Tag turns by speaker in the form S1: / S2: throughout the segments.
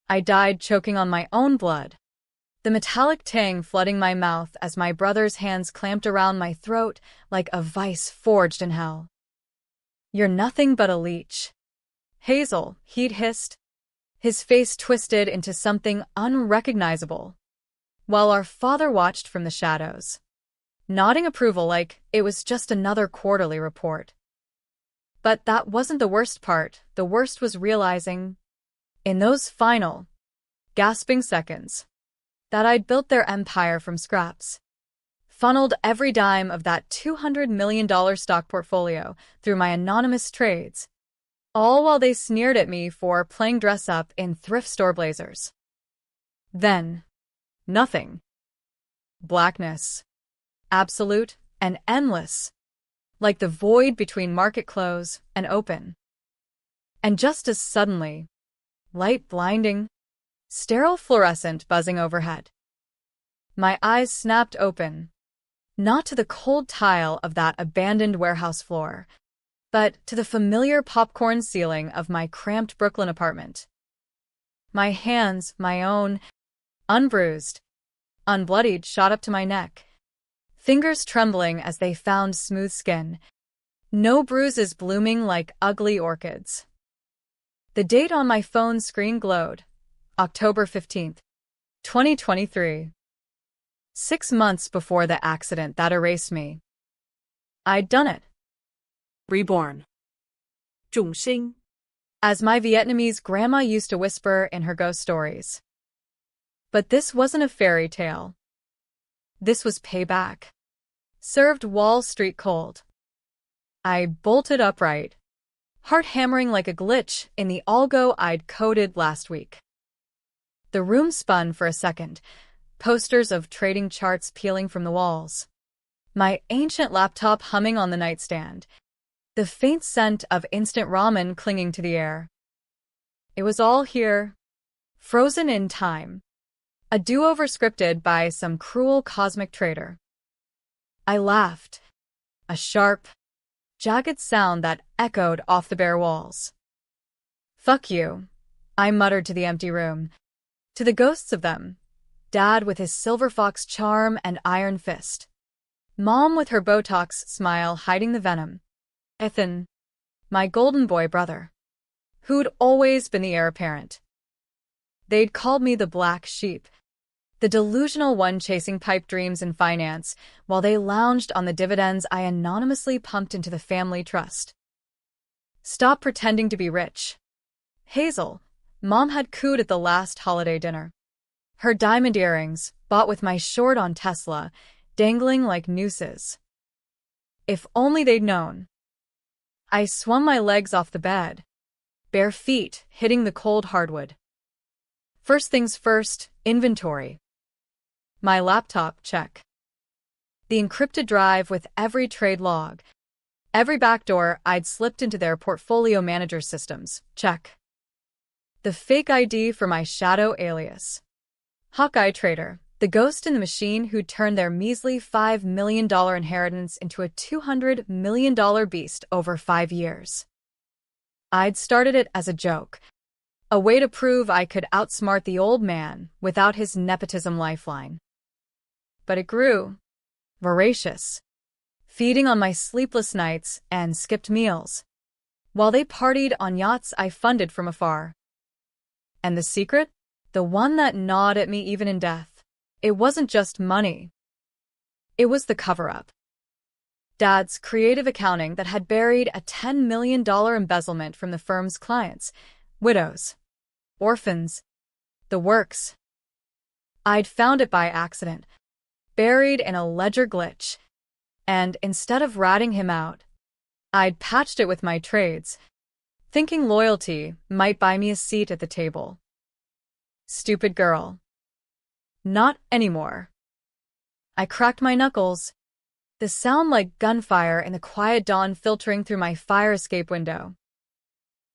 S1: I died choking on my own blood, the metallic tang flooding my mouth as my brother's hands clamped around my throat like a vice forged in hell. "You're nothing but a leech, Hazel," he'd hissed, his face twisted into something unrecognizable, while our father watched from the shadows, nodding approval like it was just another quarterly report. But that wasn't the worst part. The worst was realizing, in those final, gasping seconds, that I'd built their empire from scraps, funneled every dime of that $200 million stock portfolio through my anonymous trades, all while they sneered at me for playing dress-up in thrift store blazers. Then, nothing. Blackness. Absolute and endless, like the void between market close and open. And just as suddenly, light blinding, sterile fluorescent buzzing overhead. My eyes snapped open, not to the cold tile of that abandoned warehouse floor, but to the familiar popcorn ceiling of my cramped Brooklyn apartment. My hands, my own, unbruised, unbloodied, shot up to my neck, fingers trembling as they found smooth skin, no bruises blooming like ugly orchids. The date on my phone screen glowed, October 15th, 2023. 6 months before the accident that erased me. I'd done it.
S2: Reborn. 重生.
S1: As my Vietnamese grandma used to whisper in her ghost stories. But this wasn't a fairy tale. This was payback. Served Wall Street cold. I bolted upright, heart hammering like a glitch in the algo I'd coded last week. The room spun for a second, posters of trading charts peeling from the walls. My ancient laptop humming on the nightstand, the faint scent of instant ramen clinging to the air. It was all here, frozen in time. A do-over scripted by some cruel cosmic traitor. I laughed, a sharp, jagged sound that echoed off the bare walls. "Fuck you," I muttered to the empty room, to the ghosts of them, Dad with his silver fox charm and iron fist, Mom with her Botox smile hiding the venom, Ethan, my golden boy brother, who'd always been the heir apparent. They'd called me the black sheep, the delusional one chasing pipe dreams in finance while they lounged on the dividends I anonymously pumped into the family trust. "Stop pretending to be rich, Hazel," Mom had cooed at the last holiday dinner. Her diamond earrings, bought with my short on Tesla, dangling like nooses. If only they'd known. I swung my legs off the bed, bare feet hitting the cold hardwood. First things first, inventory. My laptop, check. The encrypted drive with every trade log, every backdoor I'd slipped into their portfolio manager systems, check. The fake ID for my shadow alias. Hawkeye Trader, the ghost in the machine who'd turned their measly $5 million inheritance into a $200 million beast over 5 years. I'd started it as a joke, a way to prove I could outsmart the old man without his nepotism lifeline. But it grew, voracious, feeding on my sleepless nights and skipped meals, while they partied on yachts I funded from afar. And the secret? The one that gnawed at me even in death. It wasn't just money. It was the cover-up. Dad's creative accounting that had buried a $10 million embezzlement from the firm's clients, widows, orphans, the works. I'd found it by accident, buried in a ledger glitch, and instead of ratting him out, I'd patched it with my trades, thinking loyalty might buy me a seat at the table. Stupid girl. Not anymore. I cracked my knuckles, the sound like gunfire in the quiet dawn filtering through my fire escape window.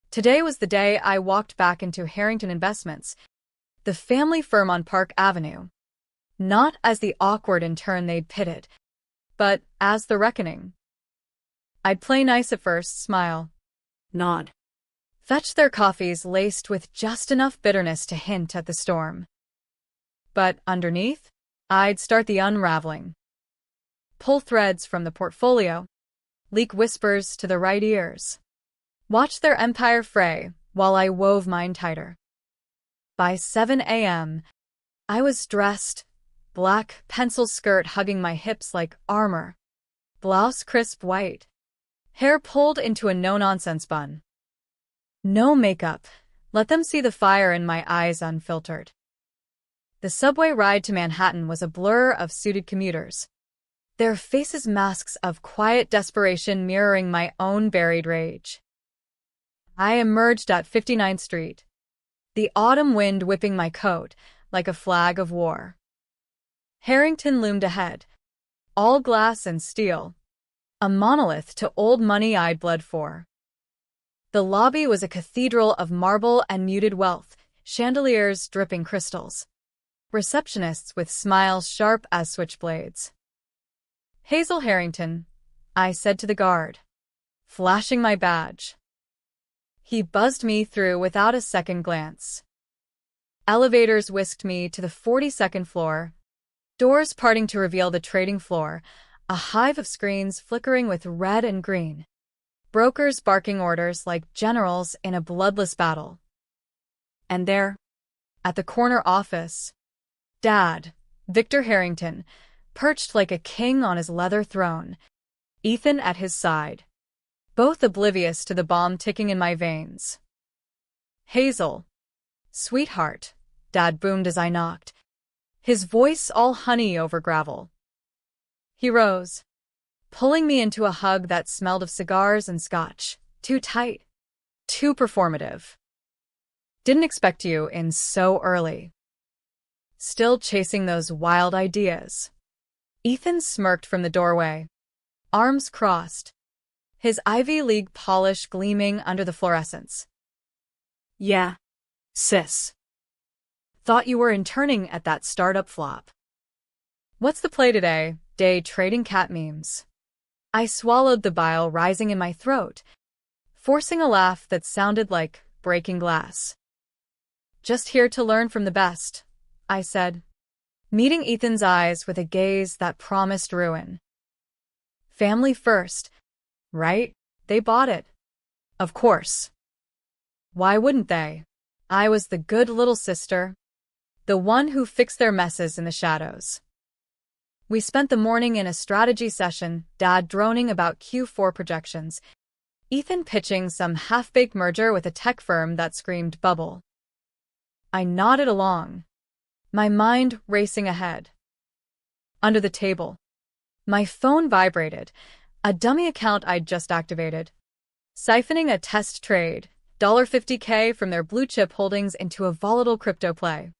S1: Today was the day I walked back into Harrington Investments, the family firm on Park Avenue, not as the awkward intern they'd pitted, but as the reckoning. I'd play nice at first, smile,
S2: Nod.
S1: fetched their coffees laced with just enough bitterness to hint at the storm. But underneath, I'd start the unraveling. Pull threads from the portfolio, leak whispers to the right ears. Watch their empire fray while I wove mine tighter. By 7 a.m., I was dressed, black pencil skirt hugging my hips like armor, blouse crisp white, hair pulled into a no-nonsense bun. No makeup, let them see the fire in my eyes unfiltered. The subway ride to Manhattan was a blur of suited commuters, their faces masks of quiet desperation mirroring my own buried rage. I emerged at 59th Street, the autumn wind whipping my coat like a flag of war. Harrington loomed ahead, all glass and steel, a monolith to old money I'd bled for. The lobby was a cathedral of marble and muted wealth, chandeliers dripping crystals, receptionists with smiles sharp as switchblades. "Hazel Harrington," I said to the guard, flashing my badge. He buzzed me through without a second glance. Elevators whisked me to the 42nd floor, doors parting to reveal the trading floor, a hive of screens flickering with red and green, brokers barking orders like generals in a bloodless battle. And there, at the corner office, Dad, Victor Harrington, perched like a king on his leather throne, Ethan at his side, both oblivious to the bomb ticking in my veins. "Hazel, sweetheart," Dad boomed as I knocked, his voice all honey over gravel. He rose, pulling me into a hug that smelled of cigars and scotch. Too tight, too performative. "Didn't expect you in so early. Still chasing those wild ideas." Ethan smirked from the doorway, arms crossed, his Ivy League polish gleaming under the fluorescence. "Yeah, sis. Thought you were interning at that startup flop." "What's the play today?" "Day trading cat memes." I swallowed the bile rising in my throat, forcing a laugh that sounded like breaking glass. "Just here to learn from the best," I said, meeting Ethan's eyes with a gaze that promised ruin. "Family first, right?" They bought it. Of course. Why wouldn't they? I was the good little sister, the one who fixed their messes in the shadows. We spent the morning in a strategy session, Dad droning about Q4 projections, Ethan pitching some half-baked merger with a tech firm that screamed bubble. I nodded along, my mind racing ahead. Under the table, my phone vibrated, a dummy account I'd just activated, siphoning a test trade, $50K from their blue-chip holdings into a volatile crypto play.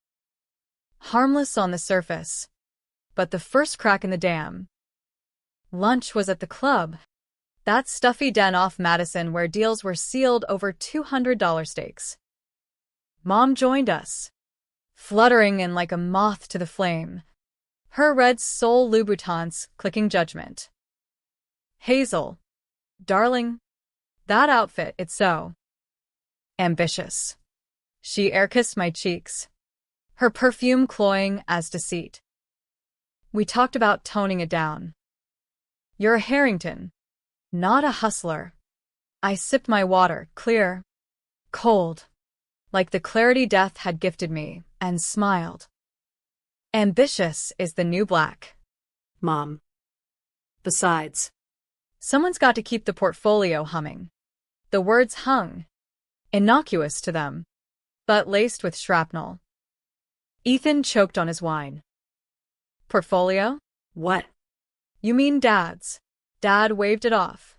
S1: Harmless on the surface, but the first crack in the dam. Lunch was at the club, that stuffy den off Madison where deals were sealed over $200 stakes. Mom joined us, fluttering in like a moth to the flame, her red Soul Louboutins clicking judgment. "Hazel, darling, that outfit, it's so ambitious." She air-kissed my cheeks, her perfume cloying as deceit. We talked about toning it down. "You're a Harrington, not a hustler." I sipped my water, clear, cold, like the clarity death had gifted me, and smiled. "Ambitious is the new black, Mom. Besides, someone's got to keep the portfolio humming." The words hung, innocuous to them, but laced with shrapnel. Ethan choked on his wine. "Portfolio? What?" "You mean Dad's." Dad waved it off,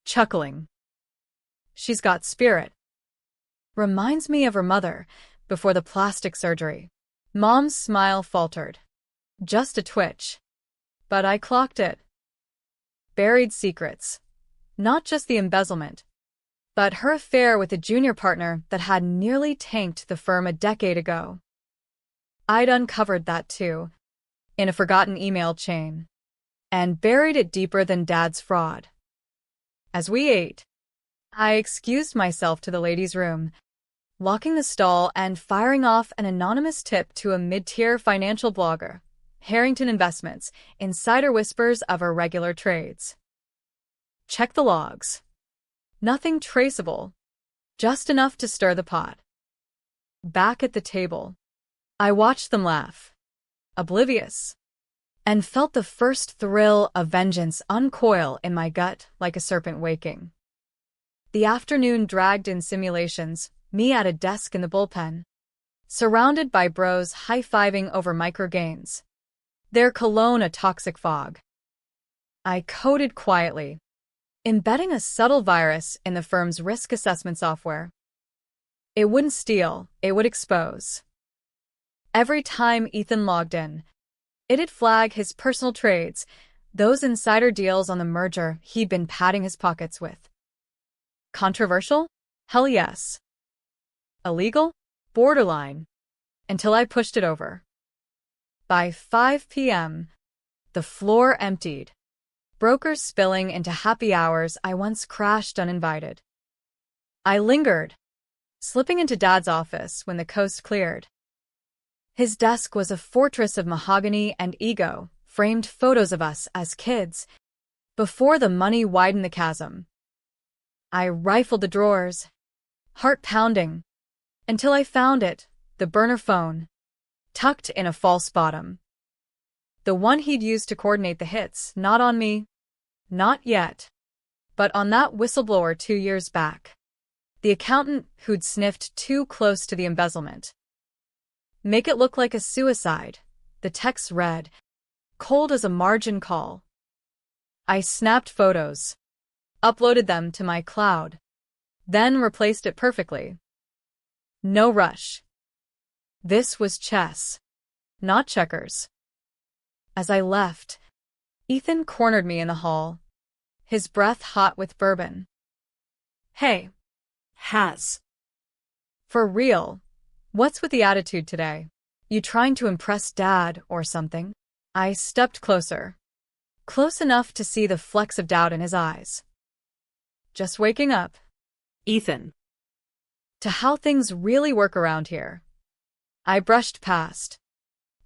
S1: chuckling. "She's got spirit. Reminds me of her mother before the plastic surgery." Mom's smile faltered. Just a twitch. But I clocked it. Buried secrets. Not just the embezzlement, but her affair with a junior partner that had nearly tanked the firm a decade ago. I'd uncovered that too, in a forgotten email chain, and buried it deeper than Dad's fraud. As we ate, I excused myself to the ladies' room, locking the stall and firing off an anonymous tip to a mid-tier financial blogger, Harrington Investments, insider whispers of irregular trades. Check the logs. Nothing traceable, just enough to stir the pot. Back at the table, I watched them laugh, oblivious, and felt the first thrill of vengeance uncoil in my gut like a serpent waking. The afternoon dragged in simulations, me at a desk in the bullpen, surrounded by bros high-fiving over micro-gains, their cologne a toxic fog. I coded quietly, embedding a subtle virus in the firm's risk assessment software. It wouldn't steal, it would expose. Every time Ethan logged in, it'd flag his personal trades, those insider deals on the merger he'd been padding his pockets with. Controversial? Hell yes. Illegal? Borderline. Until I pushed it over. By 5 p.m., the floor emptied, brokers spilling into happy hours I once crashed uninvited. I lingered, slipping into Dad's office when the coast cleared. His desk was a fortress of mahogany and ego, framed photos of us as kids, before the money widened the chasm. I rifled the drawers, heart pounding, until I found it, the burner phone, tucked in a false bottom. The one he'd used to coordinate the hits, not on me, not yet, but on that whistleblower 2 years back. The accountant who'd sniffed too close to the embezzlement. Make it look like a suicide, the text read, cold as a margin call. I snapped photos, uploaded them to my cloud, then replaced it perfectly. No rush. This was chess, not checkers. As I left, Ethan cornered me in the hall, his breath hot with bourbon. Hey.
S2: Has.
S1: For real, what's with the attitude today? You trying to impress Dad or something? I stepped closer, close enough to see the flecks of doubt in his eyes. Just waking up.
S2: Ethan.
S1: To how things really work around here. I brushed past,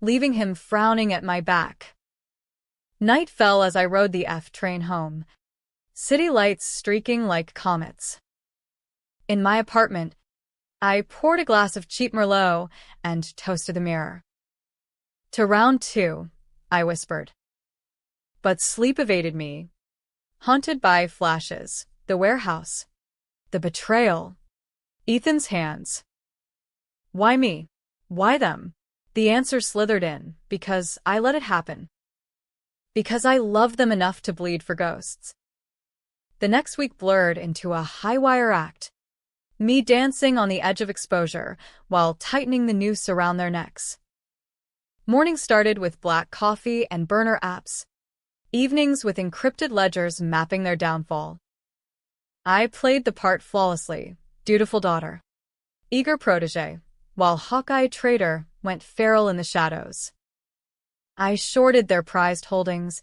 S1: leaving him frowning at my back. Night fell as I rode the F train home, city lights streaking like comets. In my apartment, I poured a glass of cheap Merlot and toasted the mirror. To round 2, I whispered. But sleep evaded me, haunted by flashes, the warehouse, the betrayal, Ethan's hands. Why me? Why them? The answer slithered in, because I let it happen. Because I loved them enough to bleed for ghosts. The next week blurred into a high-wire act, me dancing on the edge of exposure while tightening the noose around their necks. Mornings started with black coffee and burner apps, evenings with encrypted ledgers mapping their downfall. I played the part flawlessly, dutiful daughter, eager protege, while Hawkeye trader went feral in the shadows. I shorted their prized holdings,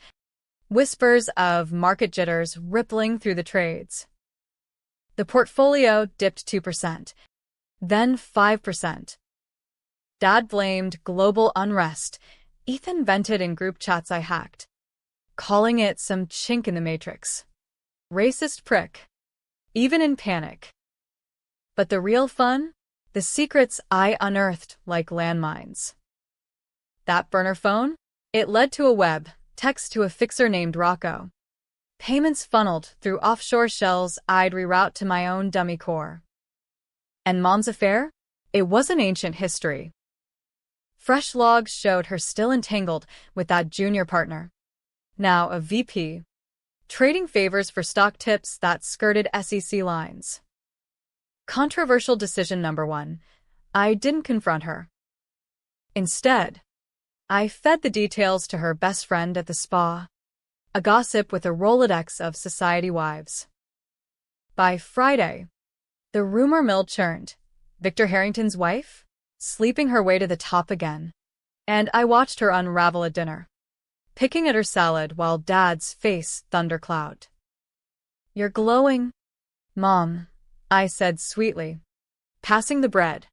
S1: whispers of market jitters rippling through the trades. The portfolio dipped 2%, then 5%. Dad blamed global unrest. Ethan vented in group chats I hacked, calling it some chink in the matrix. Racist prick. Even in panic. But the real fun? The secrets I unearthed like landmines. That burner phone? It led to a web, text to a fixer named Rocco. Payments funneled through offshore shells I'd reroute to my own dummy core. And Mom's affair? It was an ancient history. Fresh logs showed her still entangled with that junior partner, now a VP, trading favors for stock tips that skirted SEC lines. Controversial decision number 1. I didn't confront her. Instead, I fed the details to her best friend at the spa, a gossip with a Rolodex of society wives. By Friday, the rumor mill churned. Victor Harrington's wife? Sleeping her way to the top again. And I watched her unravel at dinner, picking at her salad while Dad's face thunderclouded. You're glowing. Mom, I said sweetly, passing the bread.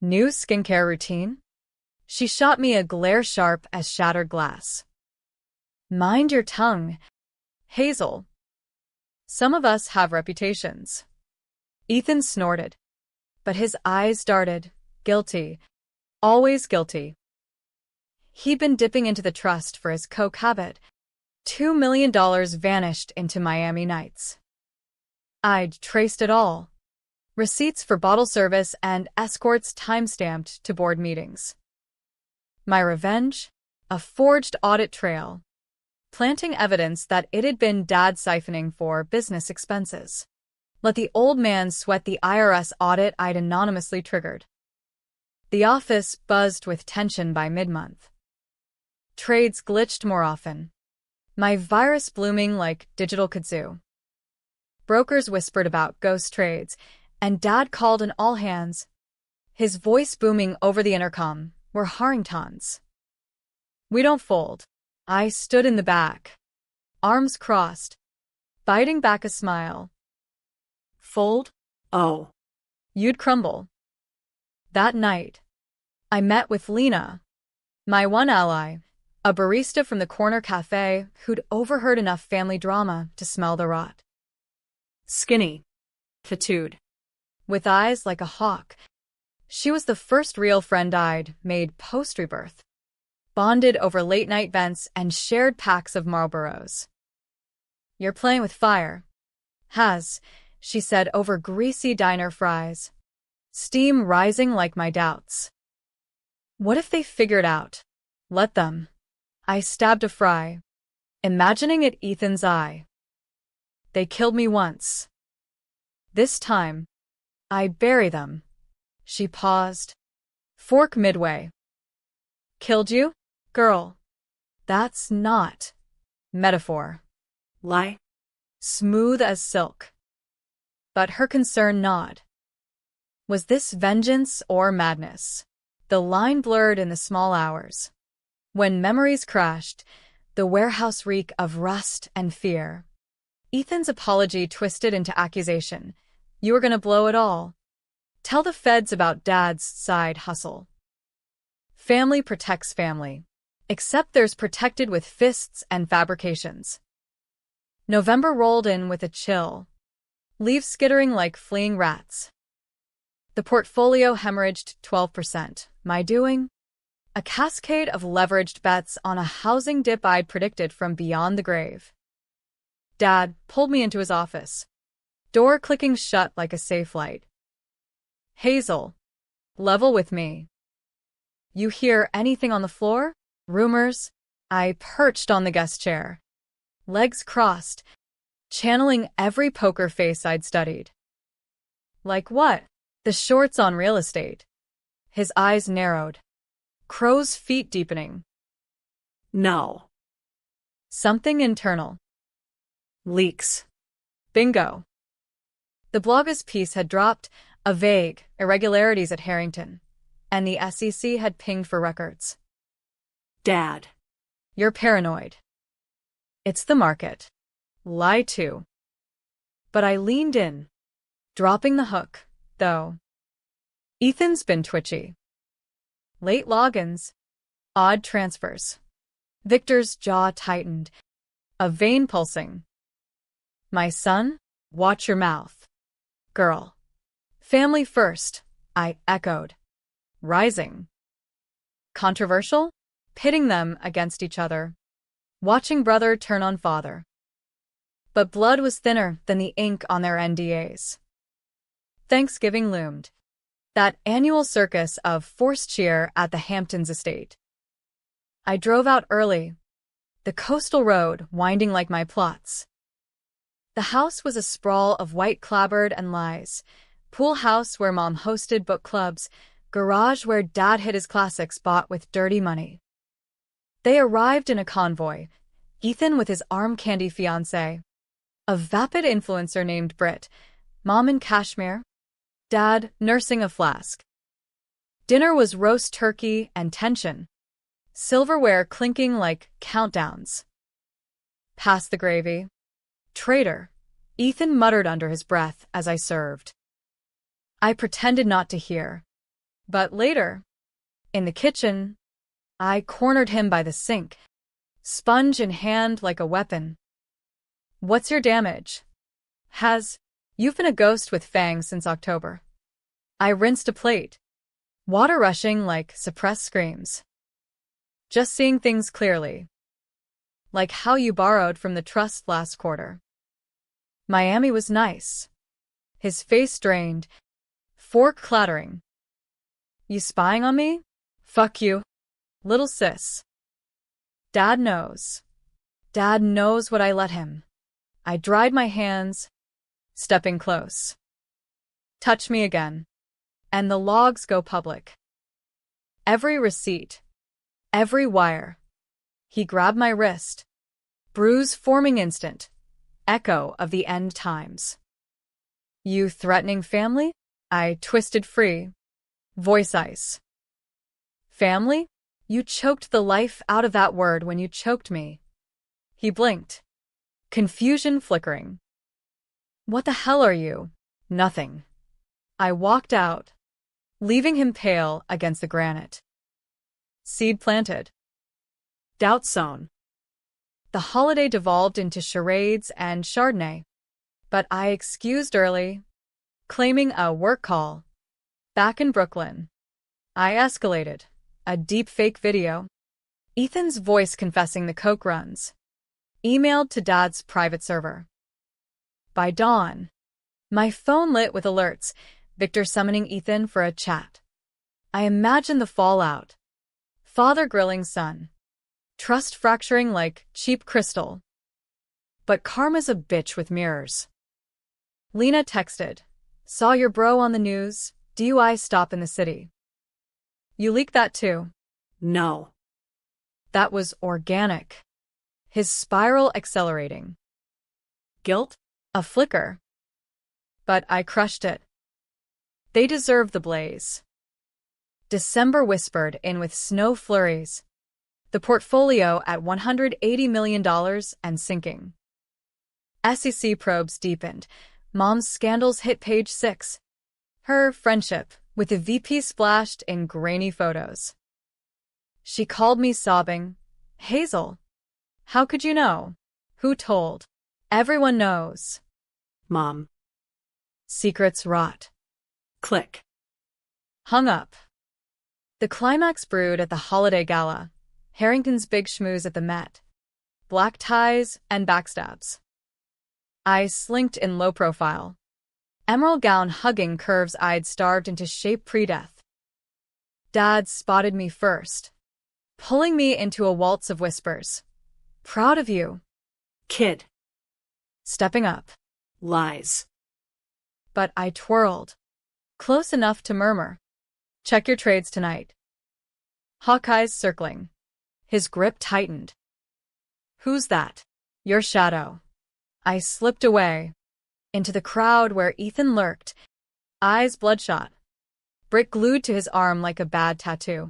S1: New skincare routine? She shot me a glare sharp as shattered glass. Mind your tongue, Hazel. Some of us have reputations. Ethan snorted, but his eyes darted, guilty, always guilty. He'd been dipping into the trust for his coke habit. $2 million vanished into Miami nights. I'd traced it all. Receipts for bottle service and escorts time-stamped to board meetings. My revenge? A forged audit trail, planting evidence that it had been Dad siphoning for business expenses. Let the old man sweat the IRS audit I'd anonymously triggered. The office buzzed with tension by mid-month. Trades glitched more often. My virus blooming like digital kudzu. Brokers whispered about ghost trades, and Dad called an all-hands. His voice booming over the intercom were Harringtons. We don't fold. I stood in the back, arms crossed, biting back a smile. Fold?
S2: Oh.
S1: You'd crumble. That night, I met with Lena, my one ally, a barista from the corner cafe who'd overheard enough family drama to smell the rot.
S2: Skinny. Tattooed.
S1: With eyes like a hawk, she was the first real friend I'd made post-rebirth, bonded over late-night vents and shared packs of Marlboros. You're playing with fire. Has, she said over greasy diner fries, steam rising like my doubts. What if they figured out? Let them. I stabbed a fry, imagining at Ethan's eye. They killed me once. This time, I bury them. She paused, fork midway. Killed you, girl? That's not metaphor.
S2: Lie.
S1: Smooth as silk. But her concern gnawed. Was this vengeance or madness? The line blurred in the small hours. When memories crashed, the warehouse reek of rust and fear. Ethan's apology twisted into accusation. You were gonna blow it all. Tell the feds about Dad's side hustle. Family protects family. Except there's protected with fists and fabrications. November rolled in with a chill. Leaves skittering like fleeing rats. The portfolio hemorrhaged 12%. My doing? A cascade of leveraged bets on a housing dip I'd predicted from beyond the grave. Dad pulled me into his office, door clicking shut like a safe light. Hazel, level with me. You hear anything on the floor? Rumors? I perched on the guest chair, legs crossed, channeling every poker face I'd studied. Like what? The shorts on real estate. His eyes narrowed, crow's feet deepening.
S2: No.
S1: Something internal.
S2: Leaks.
S1: Bingo. The bloggers piece had dropped, a vague irregularities at Harrington, and the SEC had pinged for records.
S2: Dad.
S1: You're paranoid. It's the market. Lie too. But I leaned in, dropping the hook, though. Ethan's been twitchy. Late logins, odd transfers. Victor's jaw tightened, a vein pulsing. My son, watch your mouth. Girl. Family first, I echoed, rising. Controversial? Pitting them against each other. Watching brother turn on father. But blood was thinner than the ink on their NDAs. Thanksgiving loomed. That annual circus of forced cheer at the Hamptons estate. I drove out early, the coastal road winding like my plots. The house was a sprawl of white clapboard and lies, pool house where Mom hosted book clubs, garage where Dad hid his classics bought with dirty money. They arrived in a convoy, Ethan with his arm candy fiancé, a vapid influencer named Britt, Mom in cashmere, Dad nursing a flask. Dinner was roast turkey and tension, silverware clinking like countdowns. Pass the gravy. Traitor, Ethan muttered under his breath as I served. I pretended not to hear. But later, in the kitchen, I cornered him by the sink, sponge in hand like a weapon. What's your damage? You've been a ghost with fangs since October. I rinsed a plate, water rushing like suppressed screams. Just seeing things clearly. Like how you borrowed from the trust last quarter. Miami was nice. His face drained, fork clattering. You spying on me? Fuck you, little sis. Dad knows. Dad knows what I let him. I dried my hands, stepping close. Touch me again, and the logs go public. Every receipt, every wire. He grabbed my wrist, bruise forming instant, echo of the end times. You threatening family? I twisted free, voice ice. Family? You choked the life out of that word when you choked me. He blinked, confusion flickering. What the hell are you? Nothing. I walked out, leaving him pale against the granite. Seed planted. Doubt sown. The holiday devolved into charades and Chardonnay, but I excused early, claiming a work call. Back in Brooklyn, I escalated. A deep fake video. Ethan's voice confessing the coke runs. Emailed to Dad's private server. By dawn, my phone lit with alerts, Victor summoning Ethan for a chat. I imagined the fallout. Father grilling son. Trust fracturing like cheap crystal. But karma's a bitch with mirrors. Lena texted. Saw your bro on the news, DUI stop in the city. You leaked that too?
S2: No.
S1: That was organic. His spiral accelerating. Guilt? A flicker. But I crushed it. They deserve the blaze. December whispered in with snow flurries. The portfolio at $180 million and sinking. SEC probes deepened. Mom's scandals hit page 6. Her friendship with the VP splashed in grainy photos. She called me sobbing. Hazel. How could you know? Who told? Everyone knows.
S2: Mom.
S1: Secrets rot.
S2: Click.
S1: Hung up. The climax brewed at the holiday gala. Harrington's big schmooze at the Met. Black ties and backstabs. I slinked in low profile. Emerald gown hugging curves I'd starved into shape pre-death. Dad spotted me first, pulling me into a waltz of whispers. Proud of you.
S2: Kid.
S1: Stepping up.
S2: Lies.
S1: But I twirled, close enough to murmur. Check your trades tonight. Hawkeye's circling. His grip tightened. Who's that? Your shadow. I slipped away, into the crowd where Ethan lurked, eyes bloodshot, brick glued to his arm like a bad tattoo.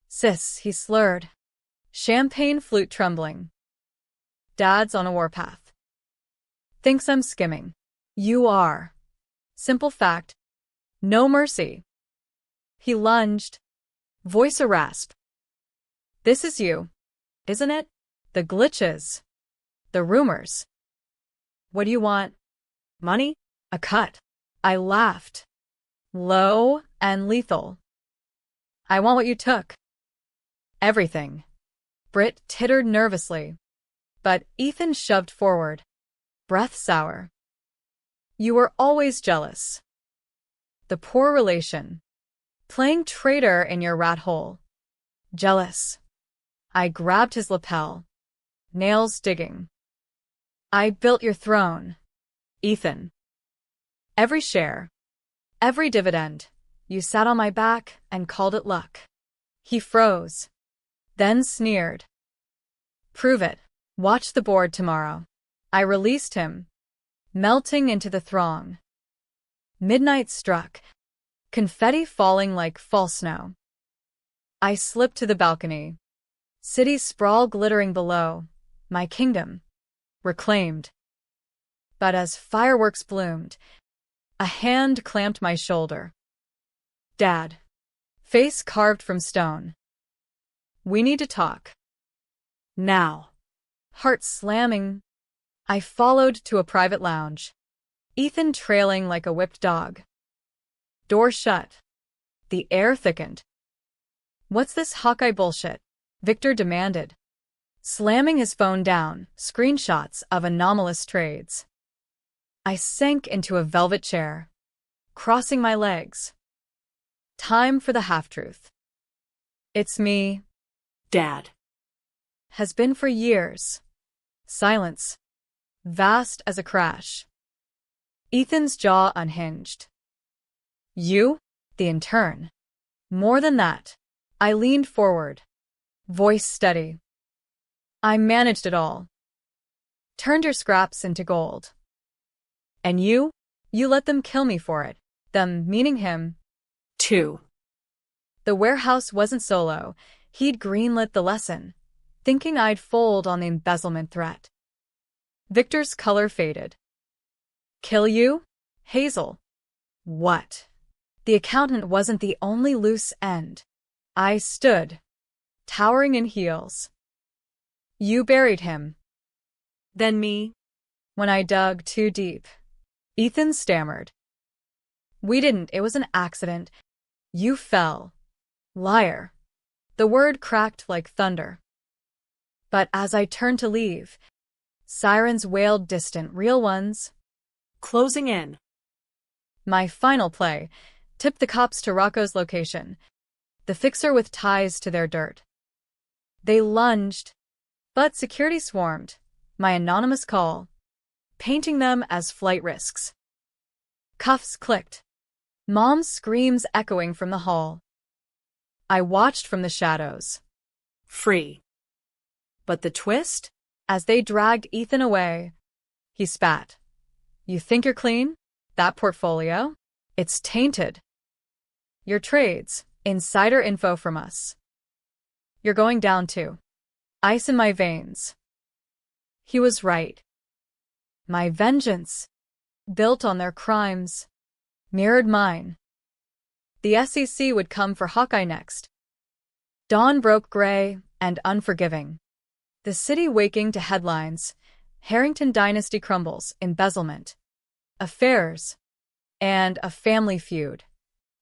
S1: Sis, he slurred, champagne flute trembling. Dad's on a warpath. Thinks I'm skimming. You are. Simple fact. No mercy. He lunged, voice a rasp. This is you, isn't it? The glitches. The rumors. What do you want? Money? A cut. I laughed. Low and lethal. I want what you took. Everything. Britt tittered nervously. But Ethan shoved forward. Breath sour. You were always jealous. The poor relation. Playing traitor in your rat hole. Jealous. I grabbed his lapel. Nails digging. I built your throne, Ethan. Every share, every dividend, you sat on my back and called it luck. He froze, then sneered. Prove it. Watch the board tomorrow. I released him, melting into the throng. Midnight struck, confetti falling like fall snow. I slipped to the balcony. City sprawl glittering below, my kingdom. Reclaimed. But as fireworks bloomed, a hand clamped my shoulder. Dad. Face carved from stone. We need to talk. Now. Heart slamming, I followed to a private lounge. Ethan trailing like a whipped dog. Door shut. The air thickened. What's this Hawkeye bullshit? Victor demanded, slamming his phone down, screenshots of anomalous trades. I sank into a velvet chair, crossing my legs. Time for the half-truth. It's me.
S2: Dad.
S1: Has been for years. Silence. Vast as a crash. Ethan's jaw unhinged. You? The intern. More than that. I leaned forward. Voice steady. I managed it all. Turned your scraps into gold. And you? You let them kill me for it. Them, meaning him.
S2: 2.
S1: The warehouse wasn't solo. He'd greenlit the lesson, thinking I'd fold on the embezzlement threat. Victor's color faded. Kill you? Hazel. What? The accountant wasn't the only loose end. I stood, towering in heels. You buried him.
S2: Then me.
S1: When I dug too deep. Ethan stammered. We didn't, it was an accident. You fell. Liar. The word cracked like thunder. But as I turned to leave, sirens wailed distant, real ones.
S2: Closing in.
S1: My final play tipped the cops to Rocco's location, the fixer with ties to their dirt. They lunged, but security swarmed, my anonymous call, painting them as flight risks. Cuffs clicked. Mom's screams echoing from the hall. I watched from the shadows.
S2: Free. But the twist?
S1: As they dragged Ethan away, he spat. You think you're clean? That portfolio? It's tainted. Your trades, insider info from us. You're going down too. Ice in my veins. He was right. My vengeance, built on their crimes, mirrored mine. The SEC would come for Hawkeye next. Dawn broke gray and unforgiving. The city waking to headlines. Harrington dynasty crumbles, embezzlement, affairs, and a family feud.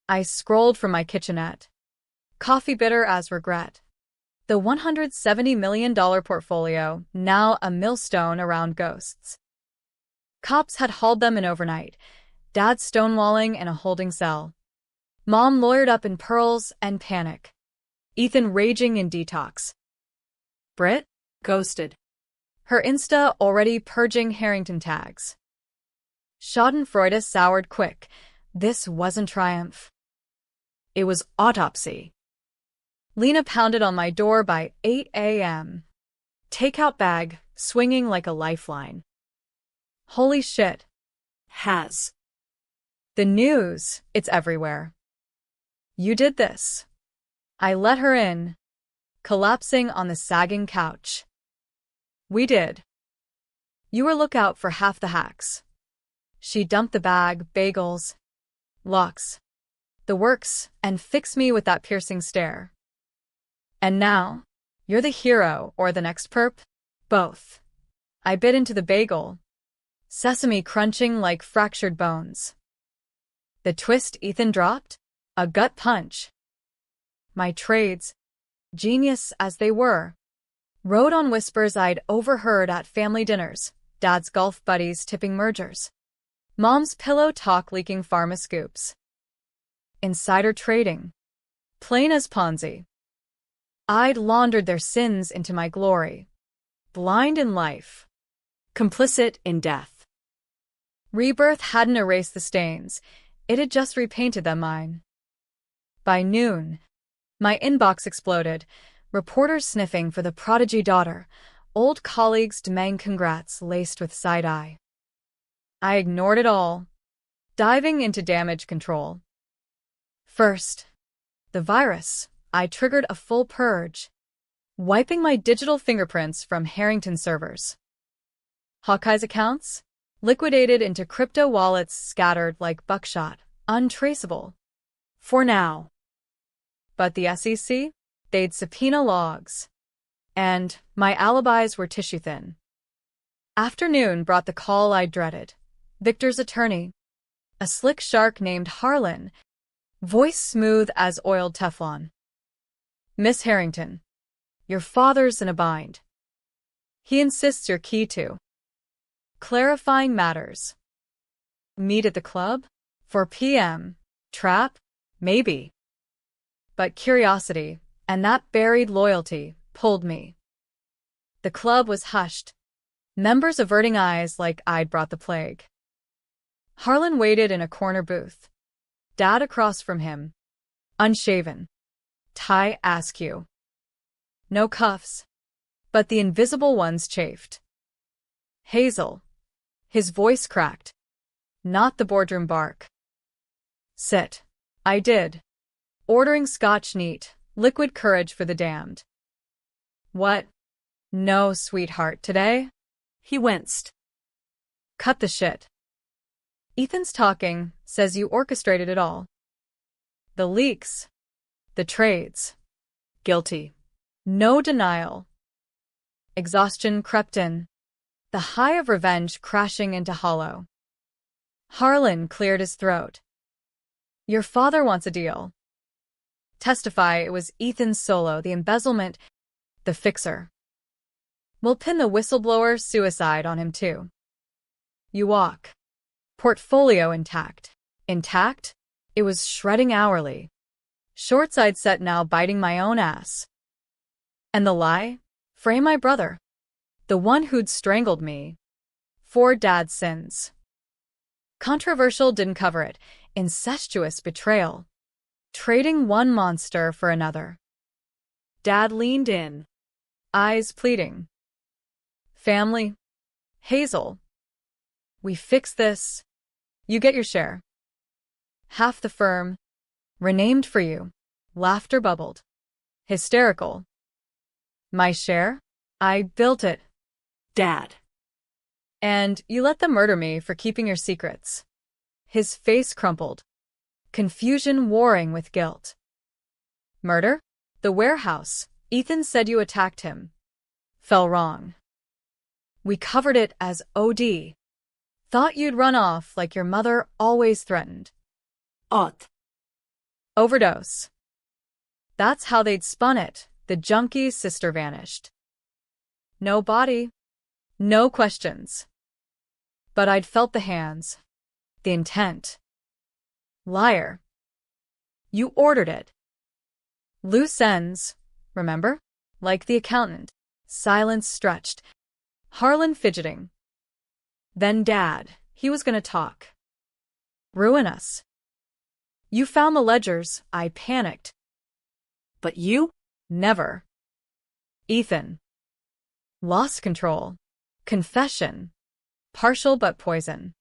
S1: I scrolled from my kitchenette, coffee bitter as regret. The $170 million portfolio, now a millstone around ghosts. Cops had hauled them in overnight, Dad stonewalling in a holding cell. Mom lawyered up in pearls and panic. Ethan raging in detox. Britt?
S2: Ghosted.
S1: Her Insta already purging Harrington tags. Schadenfreude soured quick. This wasn't triumph. It was autopsy. Lena pounded on my door by 8 a.m. Takeout bag, swinging like a lifeline. Holy shit.
S2: Has.
S1: The news, it's everywhere. You did this. I let her in, collapsing on the sagging couch. We did. You were lookout for half the hacks. She dumped the bag, bagels, locks, the works, and fixed me with that piercing stare. And now, you're the hero or the next perp? Both. I bit into the bagel, sesame crunching like fractured bones. The twist Ethan dropped? A gut punch. My trades, genius as they were, rode on whispers I'd overheard at family dinners, Dad's golf buddies tipping mergers, Mom's pillow talk leaking pharma scoops. Insider trading. Plain as Ponzi. I'd laundered their sins into my glory. Blind in life.
S2: Complicit in death.
S1: Rebirth hadn't erased the stains. It had just repainted them mine. By noon, my inbox exploded. Reporters sniffing for the prodigy daughter. Old colleagues demanding congrats laced with side-eye. I ignored it all, diving into damage control. First, the virus. I triggered a full purge, wiping my digital fingerprints from Harrington servers. Hawkeye's accounts? liquidated into crypto wallets scattered like buckshot, untraceable.
S2: For now.
S1: But the SEC? They'd subpoena logs. And my alibis were tissue thin. Afternoon brought the call I dreaded. Victor's attorney. A slick shark named Harlan. Voice smooth as oiled Teflon. Miss Harrington. Your father's in a bind. He insists you're key to clarifying matters. Meet at the club? 4 p.m. Trap? Maybe. But curiosity, and that buried loyalty, pulled me. The club was hushed. Members averting eyes like I'd brought the plague. Harlan waited in a corner booth. Dad across from him. Unshaven. Tie askew. No cuffs. But the invisible ones chafed. Hazel. His voice cracked. Not the boardroom bark. Sit. I did. Ordering scotch neat, liquid courage for the damned. What? No, sweetheart, today?
S2: He winced.
S1: Cut the shit. Ethan's talking, says you orchestrated it all. The leaks. The trades.
S2: Guilty.
S1: No denial. Exhaustion crept in. The high of revenge crashing into hollow. Harlan cleared his throat. Your father wants a deal. Testify it was Ethan's solo, the embezzlement, the fixer. We'll pin the whistleblower suicide on him too. You walk. Portfolio intact. Intact? It was shredding hourly. Shorts I'd set now biting my own ass. And the lie? Frame my brother. The one who'd strangled me. For Dad's sins. Controversial didn't cover it. Incestuous betrayal. Trading one monster for another.
S2: Dad leaned in.
S1: Eyes pleading. Family. Hazel. We fix this. You get your share. Half the firm. Renamed for you. Laughter bubbled. Hysterical. My share? I built it.
S2: Dad.
S1: And you let them murder me for keeping your secrets. His face crumpled. Confusion warring with guilt. Murder? The warehouse. Ethan said you attacked him. Fell wrong. We covered it as OD. Thought you'd run off like your mother always threatened.
S2: Aught.
S1: Overdose. That's how they'd spun it. The junkie's sister vanished. No body. No questions. But I'd felt the hands. The intent. Liar. You ordered it. Loose ends, remember? Like the accountant. Silence stretched. Harlan fidgeting. Then Dad, he was gonna talk. Ruin us. You found the ledgers, I panicked.
S2: But you?
S1: Never. Ethan. Lost control. Confession. Partial but poison.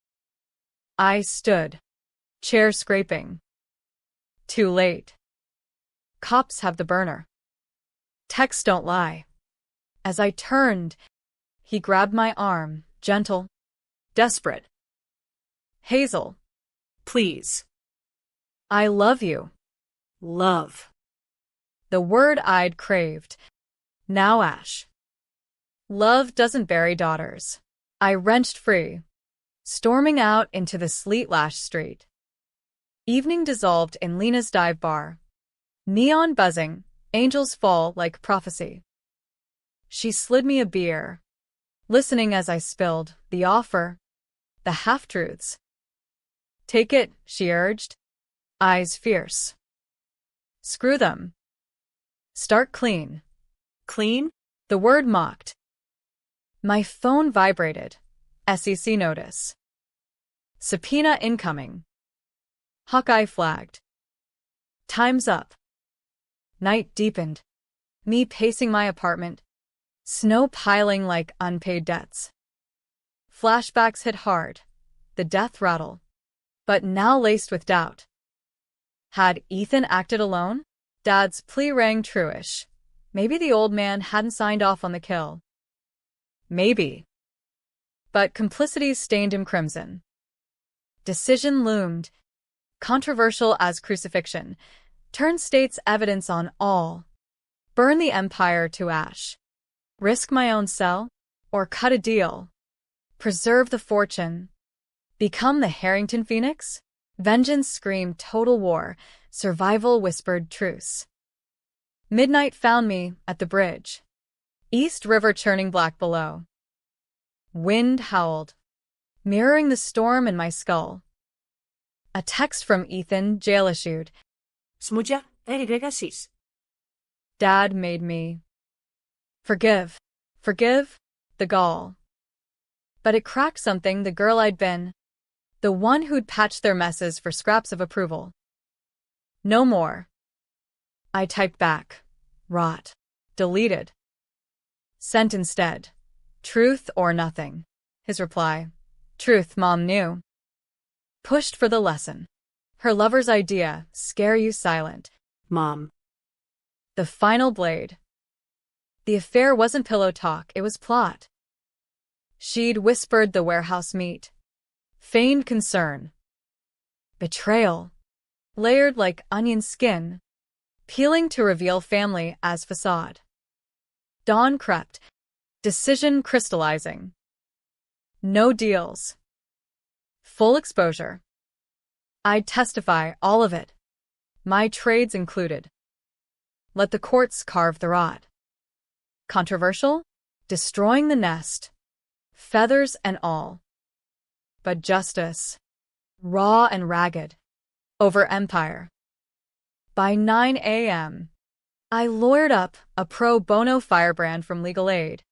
S1: I stood. Chair scraping. Too late. Cops have the burner. Texts don't lie. As I turned, he grabbed my arm, gentle, desperate. Hazel.
S2: Please.
S1: I love you.
S2: Love.
S1: The word I'd craved. Now ash. Love doesn't bury daughters. I wrenched free, storming out into the sleet-lashed street. Evening dissolved in Lena's dive bar. Neon buzzing, angels fall like prophecy. She slid me a beer, listening as I spilled the offer, the half-truths. Take it, she urged, eyes fierce. Screw them. Start clean.
S2: Clean?
S1: The word mocked. My phone vibrated. SEC notice. Subpoena incoming. Hawkeye flagged. Time's up. Night deepened. Me pacing my apartment. Snow piling like unpaid debts. Flashbacks hit hard. The death rattle. But now laced with doubt. Had Ethan acted alone? Dad's plea rang truish. Maybe the old man hadn't signed off on the kill. Maybe. but complicity stained him crimson. Decision loomed, controversial as crucifixion. Turn state's evidence on all. Burn the empire to ash. Risk my own cell? Or cut a deal? Preserve the fortune. Become the Harrington Phoenix? Vengeance screamed total war. Survival whispered truce. Midnight found me at the bridge. East River churning black below. Wind howled, mirroring the storm in my skull. A text from Ethan, jail issued.
S2: Smuja, regresis.
S1: Dad made me. Forgive. Forgive? The gall. But it cracked something, the girl I'd been. The one who'd patched their messes for scraps of approval. No more. I typed back. Rot. Deleted. Sent instead. Truth or nothing. His reply. Truth, Mom knew. Pushed for the lesson. Her lover's idea, scare you silent.
S2: Mom.
S1: The final blade. The affair wasn't pillow talk, it was plot. She'd whispered the warehouse meat. Feigned concern. Betrayal. Layered like onion skin. Peeling to reveal family as facade. Dawn crept. Decision crystallizing. No deals. Full exposure. I'd testify, all of it. My trades included. Let the courts carve the rod. Controversial? Destroying the nest. Feathers and all. But justice. Raw and ragged. Over empire. By 9 a.m., I lawyered up a pro bono firebrand from legal aid.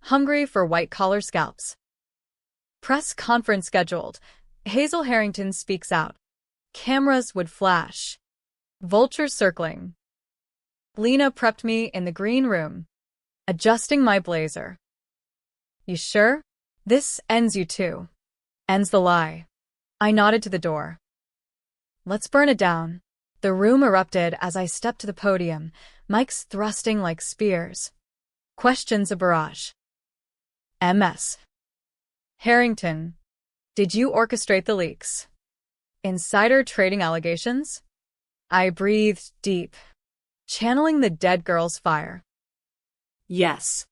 S1: Hungry for white-collar scalps. Press conference scheduled. Hazel Harrington speaks out. Cameras would flash. Vultures circling. Lena prepped me in the green room, adjusting my blazer. You sure? This ends you too. Ends the lie. I nodded to the door. Let's burn it down. The room erupted as I stepped to the podium, mics thrusting like spears. Questions a barrage. MS. Harrington, did you orchestrate the leaks? Insider trading allegations? I breathed deep, channeling the dead girl's fire.
S2: Yes.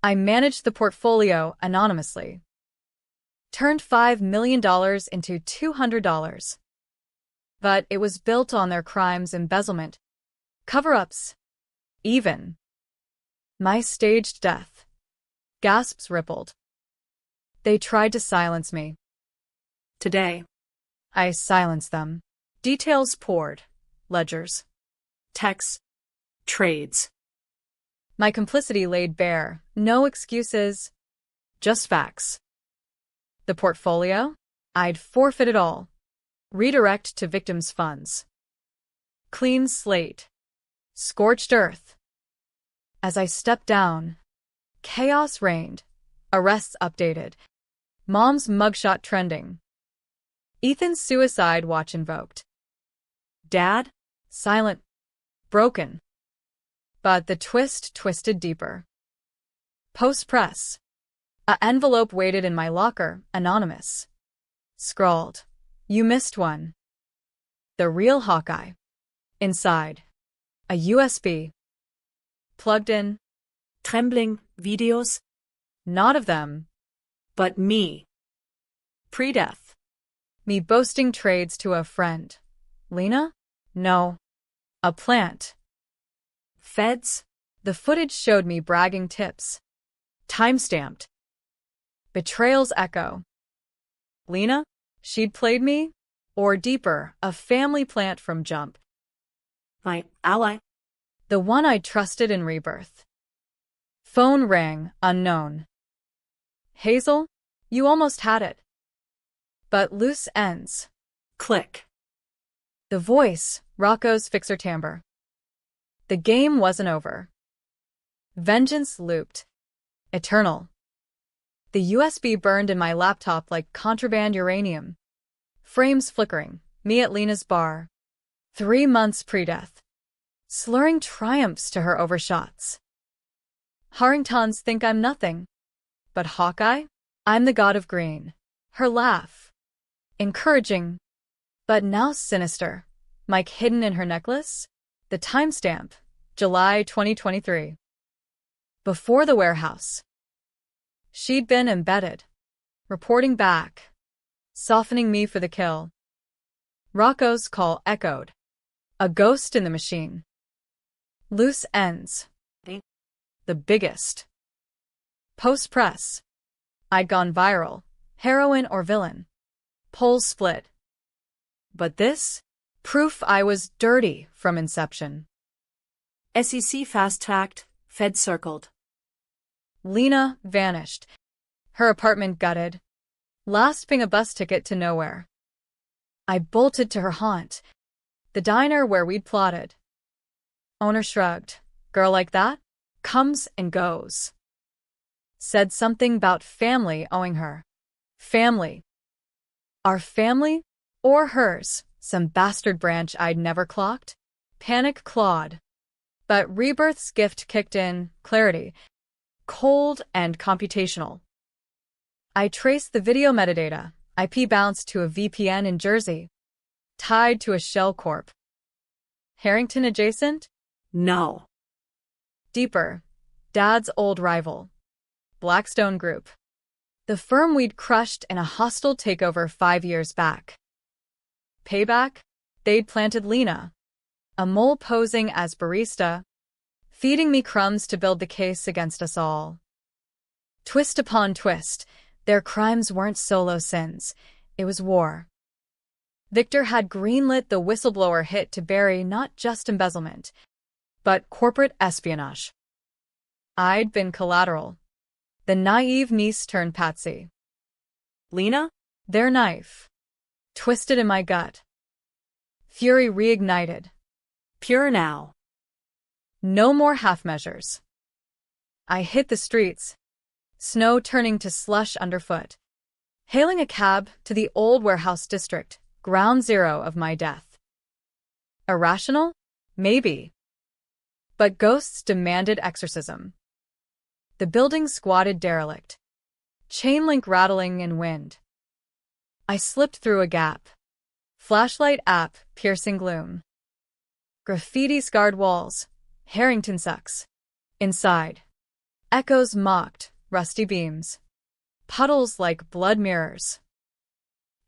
S1: I managed the portfolio anonymously. Turned $5 million into $200. But it was built on their crimes, embezzlement, cover-ups, even. My staged death. Gasps rippled. They tried to silence me.
S2: Today.
S1: I silenced them. Details poured. Ledgers.
S2: Texts. Trades.
S1: My complicity laid bare. No excuses. Just facts. The portfolio? I'd forfeit it all. Redirect to victims' funds. Clean slate. Scorched earth. As I stepped down, chaos reigned. Arrests updated. Mom's mugshot trending. Ethan's suicide watch invoked. Dad? Silent. Broken. But the twist twisted deeper. Post-press. A envelope waited in my locker, anonymous. Scrawled. You missed one. The real Hawkeye. Inside. A USB. Plugged in.
S2: Trembling videos.
S1: Not of them.
S2: But me.
S1: Pre-death. Me boasting trades to a friend. Lena? No. A plant. Feds? The footage showed me bragging tips. Time-stamped. Betrayal's echo. Lena? She'd played me? Or deeper, a family plant from jump.
S2: My ally.
S1: The one I trusted in rebirth. Phone rang, unknown. Hazel, you almost had it. But loose ends.
S2: Click.
S1: The voice, Rocco's fixer timbre. The game wasn't over. Vengeance looped. Eternal. The USB burned in my laptop like contraband uranium. Frames flickering, me at Lena's bar. 3 months pre-death. Slurring triumphs to her overshots. Harringtons think I'm nothing. But Hawkeye? I'm the god of green. Her laugh. Encouraging, but now sinister. Mic hidden in her necklace? The timestamp, July 2023. Before the warehouse. She'd been embedded. Reporting back. Softening me for the kill. Rocco's call echoed. A ghost in the machine. Loose ends. The biggest. Post-press. I'd gone viral. Heroine or villain. Polls split. But this? Proof I was dirty from inception.
S2: SEC fast-tracked, Fed circled.
S1: Lena vanished. Her apartment gutted. Last ping a bus ticket to nowhere. I bolted to her haunt. The diner where we'd plotted. Owner shrugged. Girl like that? Comes and goes. Said something about family owing her. Family. Our family? Or hers? Some bastard branch I'd never clocked? Panic clawed. But rebirth's gift kicked in, clarity. Cold and computational. I traced the video metadata. IP bounced to a VPN in Jersey. Tied to a shell corp. Harrington adjacent?
S2: No.
S1: Deeper. Dad's old rival. Blackstone Group. The firm we'd crushed in a hostile takeover 5 years back. Payback? They'd planted Lena. A mole posing as barista. Feeding me crumbs to build the case against us all. Twist upon twist. Their crimes weren't solo sins. It was war. Victor had greenlit the whistleblower hit to bury not just embezzlement, but corporate espionage. I'd been collateral. The naive niece turned patsy.
S2: Lena?
S1: Their knife. Twisted in my gut. Fury reignited.
S2: Pure now.
S1: No more half measures. I hit the streets. Snow turning to slush underfoot. Hailing a cab to the old warehouse district, ground zero of my death. Irrational? Maybe. But ghosts demanded exorcism. The building squatted derelict. Chain link rattling in wind. I slipped through a gap. Flashlight app, piercing gloom. Graffiti scarred walls. Harrington sucks. Inside. Echoes mocked, rusty beams. Puddles like blood mirrors.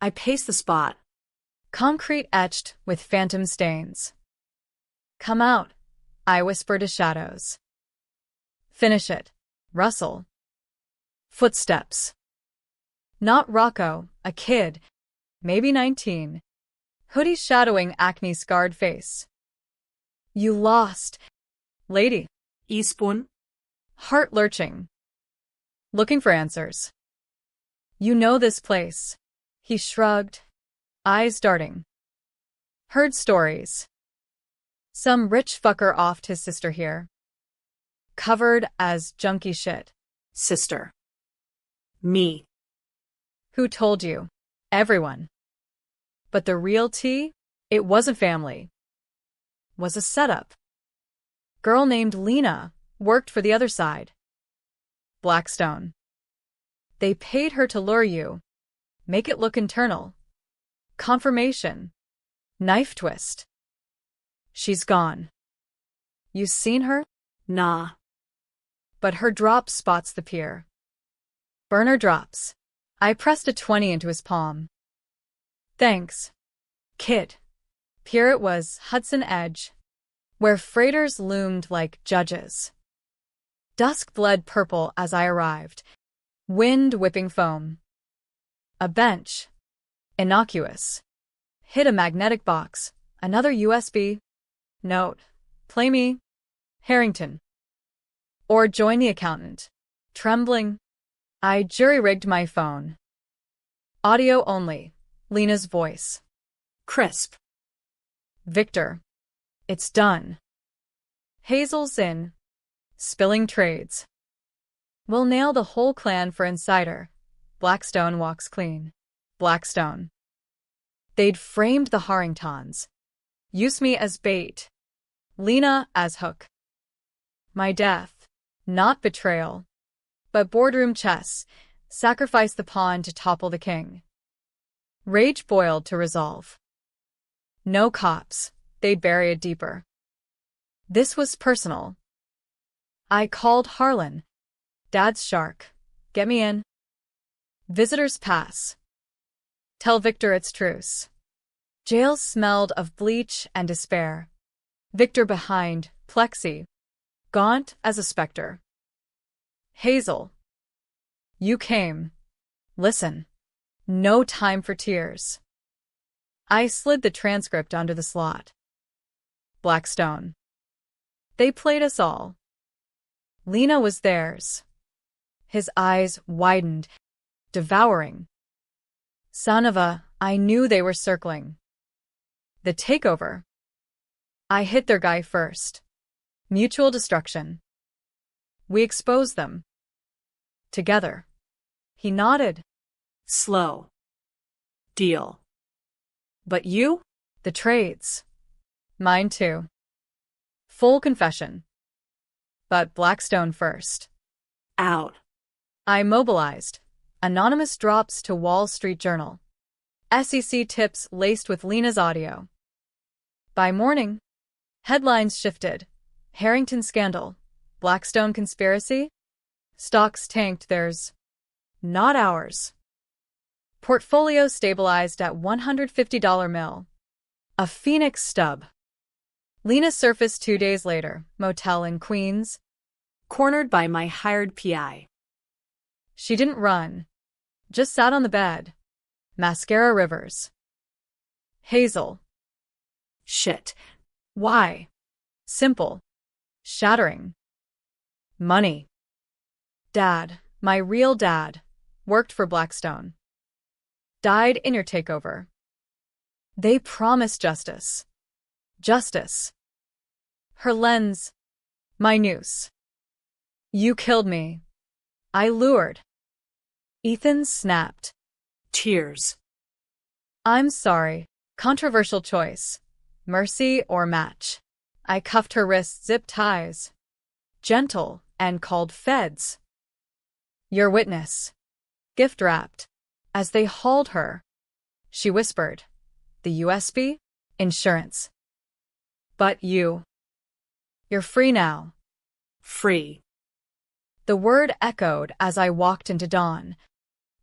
S2: I paced the spot.
S1: Concrete etched with phantom stains. Come out, I whispered to shadows. Finish it, Russell. Footsteps. Not Rocco, a kid, maybe 19. Hoodie shadowing acne-scarred face. You lost, lady.
S2: Eastbourne?
S1: Heart lurching. Looking for answers. You know this place. He shrugged, eyes darting. Heard stories. Some rich fucker offed his sister here. Covered as junky shit.
S2: Sister. Me.
S1: Who told you? Everyone. But the real tea? It wasn't family. Was a setup. Girl named Lena worked for the other side. Blackstone. They paid her to lure you. Make it look internal. Confirmation. Knife twist. She's gone. You seen her?
S2: Nah.
S1: But her drop spots the pier. Burner drops. I pressed a 20 into his palm. Thanks. Kid. Pier it was, Hudson Edge, where freighters loomed like judges. Dusk bled purple as I arrived. Wind whipping foam. A bench. Innocuous. Hit a magnetic box. Another USB. Note. Play me. Harrington. Or join the accountant. Trembling. I jury-rigged my phone. Audio only. Lena's voice.
S2: Crisp.
S1: Victor. It's done. Hazel's in. Spilling trades. We'll nail the whole clan for insider. Blackstone walks clean. Blackstone. They'd framed the Harringtons. Used me as bait. Lena as hook. My death. Not betrayal. But boardroom chess. Sacrifice the pawn to topple the king. Rage boiled to resolve. No cops, they'd bury it deeper. This was personal. I called Harlan. Dad's shark. Get me in. Visitors pass. Tell Victor it's truce. Jail smelled of bleach and despair. Victor behind, plexi. Gaunt as a specter. Hazel. You came. Listen. No time for tears. I slid the transcript under the slot. Blackstone. They played us all. Lena was theirs. His eyes widened, devouring. Son of a, I knew they were circling. The takeover. I hit their guy first. Mutual destruction. We exposed them. Together. He nodded.
S2: Slow. Deal.
S1: But you? The trades. Mine too. Full confession. But Blackstone first.
S2: Out.
S1: I mobilized. Anonymous drops to Wall Street Journal. SEC tips laced with Lena's audio. By morning, headlines shifted. Harrington scandal. Blackstone conspiracy? Stocks tanked theirs. Not ours. Portfolio stabilized at $150 mil. A Phoenix stub. Lena surfaced 2 days later, motel in Queens.
S2: Cornered by my hired PI.
S1: She didn't run. Just sat on the bed. Mascara rivers. Hazel.
S2: Shit.
S1: Why? Simple. Shattering. Money. Dad, my real dad, worked for Blackstone. Died in your takeover. They promised justice. Justice. Her lens. My noose. You killed me. I lured. Ethan snapped.
S2: Tears.
S1: I'm sorry. Controversial choice. Mercy or match. I cuffed her wrists, zip ties. Gentle, and called feds. Your witness. Gift wrapped. As they hauled her, she whispered, the USB? Insurance. But you. You're free now.
S2: Free.
S1: The word echoed as I walked into dawn.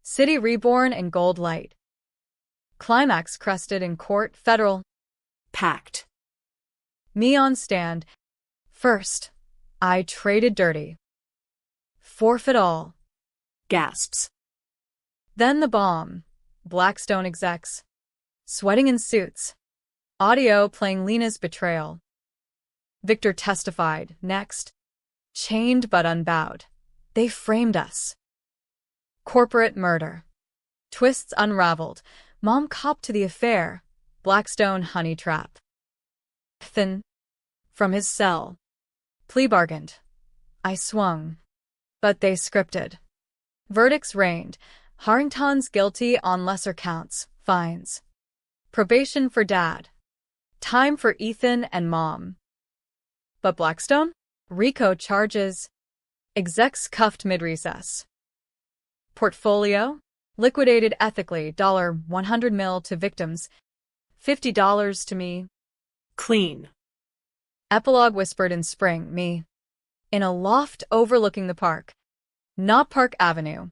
S1: City reborn in gold light. Climax crested in court, federal.
S2: Packed.
S1: Me on stand. First, I traded dirty. Forfeit all.
S2: Gasps.
S1: Then the bomb. Blackstone execs. Sweating in suits. Audio playing Lena's betrayal. Victor testified, next. Chained but unbowed. They framed us. Corporate murder. Twists unraveled. Mom copped to the affair. Blackstone honey trap. Thin. From his cell. Plea bargained. I swung. But they scripted. Verdicts reigned. Harrington's guilty on lesser counts, fines. Probation for dad. Time for Ethan and mom. But Blackstone? RICO charges. Execs cuffed mid-recess. Portfolio? Liquidated ethically, $100 mil to victims, $50 to me.
S2: Clean.
S1: Epilogue whispered in spring, me. In a loft overlooking the park. Not Park Avenue.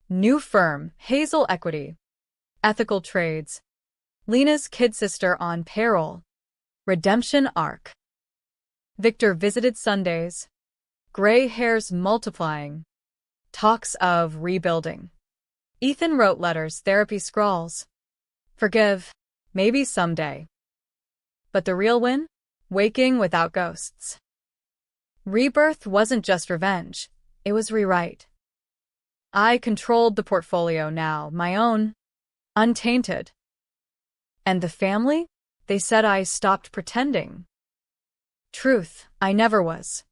S1: New firm, Hazel Equity. Ethical trades. Lena's kid sister on payroll. Redemption arc. Victor visited Sundays. Gray hairs multiplying. Talks of rebuilding. Ethan wrote letters, therapy scrawls. Forgive. Maybe someday. But the real win? Waking without ghosts. Rebirth wasn't just revenge. It was rewrite. I controlled the portfolio now, my own. Untainted. And the family? They said I stopped pretending. Truth, I never was.